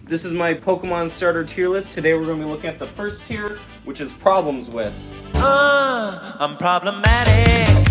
This is my Pokemon starter tier list. Today we're going to be looking at the first tier, which is problems with. I'm problematic.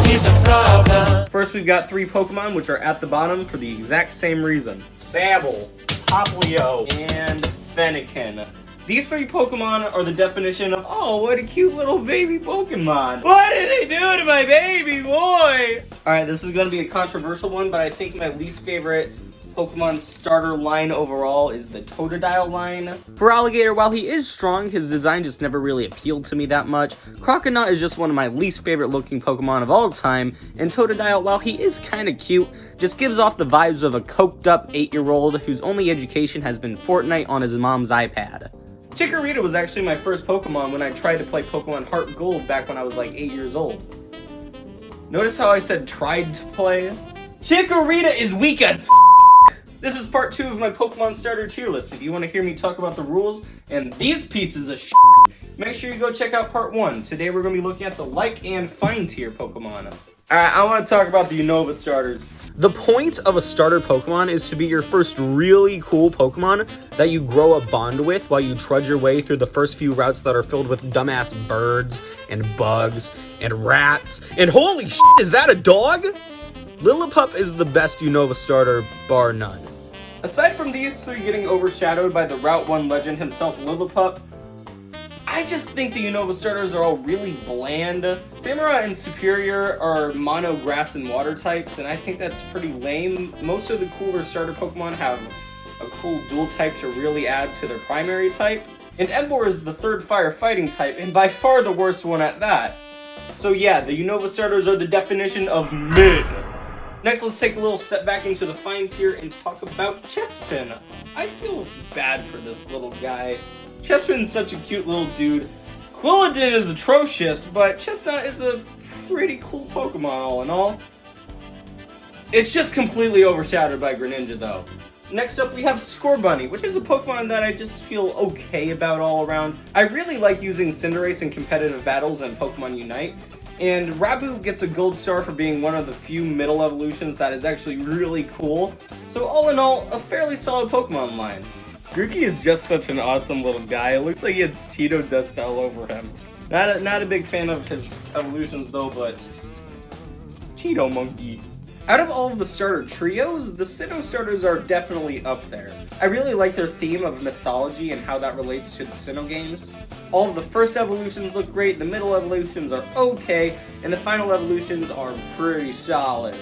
He's a problem. First, we've got 3 Pokemon, which are at the bottom for the exact same reason. Sabble, Poplio, and Fennekin. These 3 Pokemon are the definition of, oh, what a cute little baby Pokemon. What did they do to my baby boy? Alright, this is going to be a controversial one, but I think my least favorite Pokemon starter line overall is the Totodile line. For Alligator, while he is strong, his design just never really appealed to me that much. Croconaut is just one of my least favorite looking Pokemon of all time, and Totodile, while he is kinda cute, just gives off the vibes of a coked up 8-year-old whose only education has been Fortnite on his mom's iPad. Chikorita was actually my first Pokemon when I tried to play Pokemon Heart Gold back when I was like 8 years old. Notice how I said tried to play? Chikorita is weak as This is part 2 of my Pokemon starter tier list. If you want to hear me talk about the rules and these pieces of make sure you go check out part 1. Today we're going to be looking at the like and fine tier Pokemon. Alright, I want to talk about the Unova starters. The point of a starter Pokemon is to be your first really cool Pokemon that you grow a bond with while you trudge your way through the first few routes that are filled with dumbass birds and bugs and rats. And holy shit, is that a dog? Lillipup is the best Unova starter, bar none. Aside from these 3 getting overshadowed by the Route 1 legend himself, Lillipup, I just think the Unova starters are all really bland. Samurott and Superior are mono grass and water types, and I think that's pretty lame. Most of the cooler starter Pokemon have a cool dual type to really add to their primary type. And Emboar is the 3rd fire fighting type, and by far the worst one at that. So yeah, the Unova starters are the definition of mid. Next, let's take a little step back into the fine tier and talk about Chespin. I feel bad for this little guy. Chespin's such a cute little dude. Quilladin is atrocious, but Chestnut is a pretty cool Pokemon all in all. It's just completely overshadowed by Greninja though. Next up we have Scorbunny, which is a Pokemon that I just feel okay about all around. I really like using Cinderace in competitive battles and Pokemon Unite. And Rabu gets a gold star for being one of the few middle evolutions that is actually really cool. So all in all, a fairly solid Pokemon line. Grookey is just such an awesome little guy. It looks like he has Cheeto dust all over him. Not a big fan of his evolutions though, but Cheeto Monkey. Out of all of the starter trios, the Sinnoh starters are definitely up there. I really like their theme of mythology and how that relates to the Sinnoh games. All of the first evolutions look great, the middle evolutions are okay, and the final evolutions are pretty solid.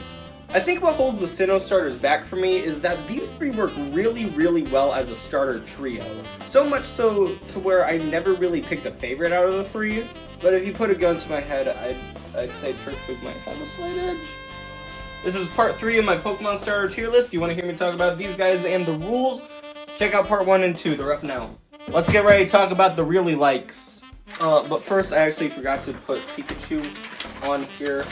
I think what holds the Sinnoh starters back for me is that these 3 work really well as a starter trio. So much so to where I never really picked a favorite out of the 3, but if you put a gun to my head, I'd say Turtwig might have a slight edge. This is part 3 of my Pokemon starter tier list. You want to hear me talk about these guys and the rules? Check out part 1 and 2, they're up now. Let's get ready to talk about the really likes. But first, I actually forgot to put Pikachu on here.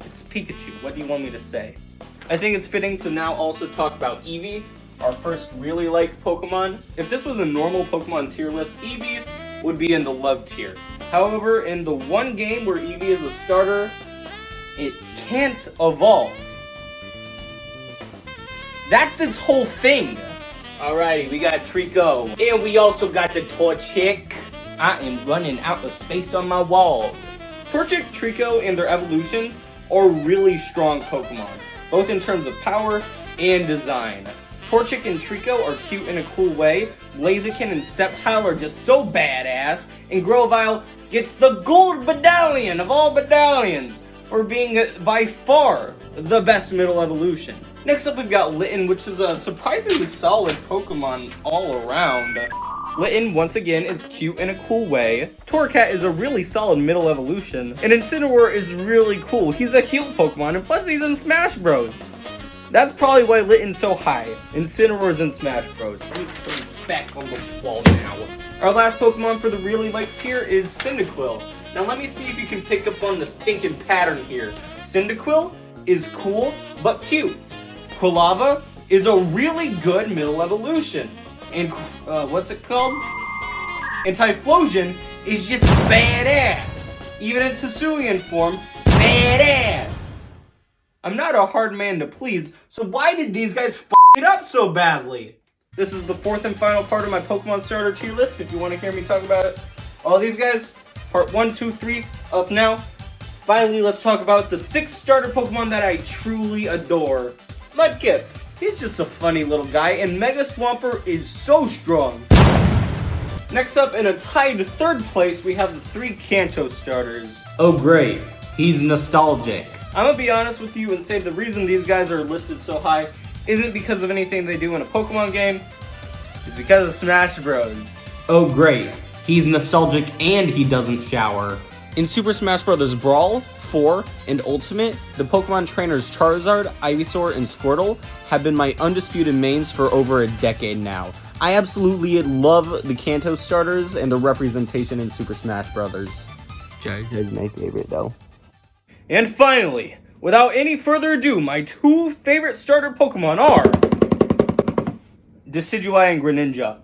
It's Pikachu. What do you want me to say? I think it's fitting to now also talk about Eevee, our first really liked Pokemon. If this was a normal Pokemon tier list, Eevee would be in the love tier. However, in the one game where Eevee is a starter, it can't evolve. That's its whole thing. Alrighty, we got Trico. And we also got the Torchic. I am running out of space on my wall. Torchic, Trico, and their evolutions are really strong Pokemon, both in terms of power and design. Torchic and Trico are cute in a cool way. Blaziken and Sceptile are just so badass. And Grovyle gets the gold medallion of all medallions for being by far the best middle evolution. Next up we've got Litten, which is a surprisingly solid Pokemon all around. Litten, once again, is cute in a cool way. Torracat is a really solid middle evolution. And Incineroar is really cool. He's a heal Pokemon, and plus he's in Smash Bros. That's probably why Litten's so high. Incineroar's in Smash Bros. Let me put him back on the wall now. Our last Pokemon for the really liked tier is Cyndaquil. Now let me see if you can pick up on the stinking pattern here. Cyndaquil is cool, but cute. Quilava is a really good middle evolution. And, what's it called? And Typhlosion is just badass. Even its Hisuian form, badass. I'm not a hard man to please, so why did these guys it up so badly. This is the fourth and final part of my Pokemon starter tier list. If you want to hear me talk about it, all these guys, part 1, 2, 3, up now. Finally, let's talk about the 6 starter Pokemon that I truly adore. Mudkip, he's just a funny little guy, and Mega Swampert is so strong. Next up, in a tied 3rd place, we have the 3 Kanto Starters. Oh great, he's nostalgic. I'm gonna be honest with you and say the reason these guys are listed so high isn't because of anything they do in a Pokemon game, it's because of Smash Bros. Oh great, he's nostalgic and he doesn't shower. In Super Smash Bros. Brawl, 4, and Ultimate, the Pokemon trainers Charizard, Ivysaur, and Squirtle have been my undisputed mains for over a decade now. I absolutely love the Kanto Starters and the representation in Super Smash Bros. Charizard's my favorite though. And finally, without any further ado, my 2 favorite starter Pokemon are Decidueye and Greninja.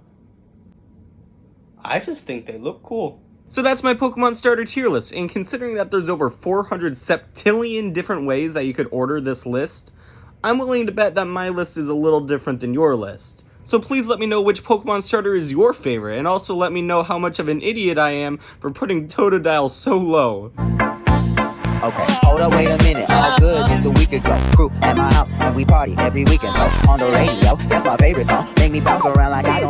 I just think they look cool. So that's my Pokemon starter tier list, and considering that there's over 400 septillion different ways that you could order this list, I'm willing to bet that my list is a little different than your list. So please let me know which Pokemon starter is your favorite, and also let me know how much of an idiot I am for putting Totodile so low. Okay, hold up, wait a minute, all good just a week ago. Crew at my house and we party every weekend. So on the radio, that's my favorite song. Make me bounce around like I don't